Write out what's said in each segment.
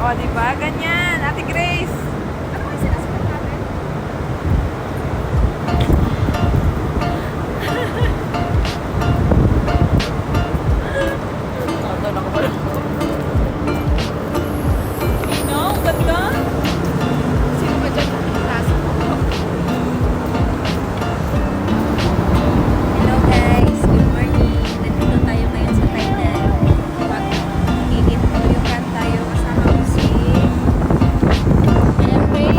O, diba? Ganyan. Ate Grace. Ano kayo sinasagot natin? Ito na ko pala. No, ganda. Sino ba dyan? Nasa ko. Hello guys, good morning. Nandito tayo ngayon sa Thailand. Mag-iintulyukan tayo kasama ko si Emre.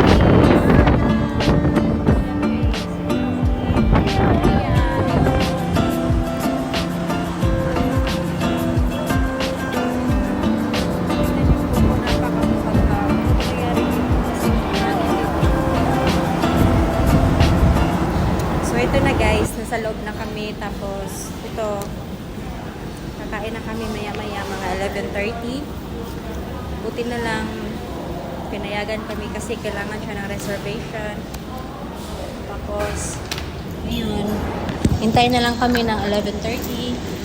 So ito na guys, nasa loob na kami. Tapos ito, kakain na kami maya-maya mga 11:30. Buti na lang pinayagan kami kasi kailangan siya ng reservation. Tapos ngayon, hintayin na lang kami ng 11:30.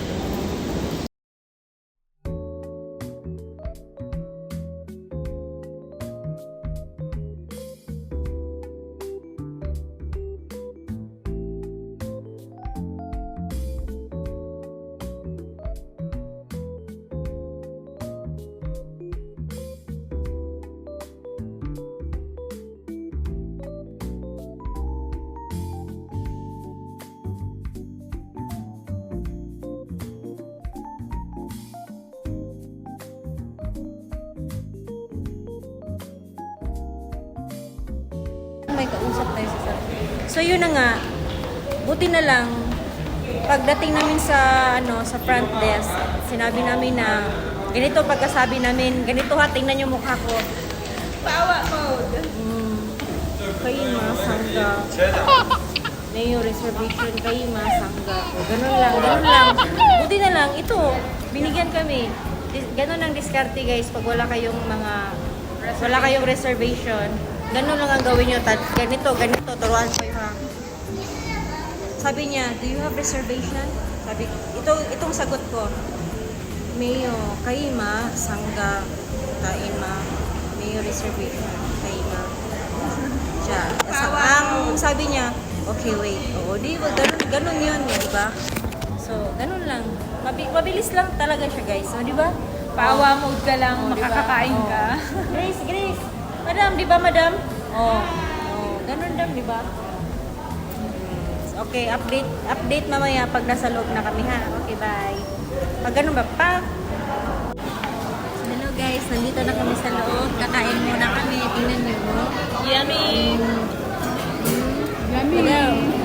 May kausap tayo sa So yun na nga, buti na lang pagdating namin sa sa front desk, sinabi namin na ganito pagkasabi namin, ganito ha, tingnan yung mukha ko. Tawa mode. Kayo masangga. May yung reservation kayo masangga. Ganun lang, ganun lang. Buti na lang, ito, binigyan kami. Ganun ang diskarte guys, pag wala kayong reservation. Ganun lang ang gawin nyo. Ganito, turuan ko yun ha. Sabi niya, do you have reservation? Sabi, itong sagot ko. Mayo, kaima, sangga, kaima, mayo reservation, kaima. Siya. Ang sabi niya, okay, wait. Oo, di ba? Ganun yun, di ba? So, ganun lang. Mabilis lang talaga siya, guys. So, di ba? Pawa mode ka lang, Oh, diba? makakakain Oh. ka. Grace. Madam, di ba, madam? Ganun lang, di ba? Okay, update mamaya pag nasa loob na kami, ha? Okay, bye. Pag ganun ba, pa? Hello, guys. Nandito na kami sa loob. Kakain muna kami. Tingnan niyo, oh. Yummy! Madam,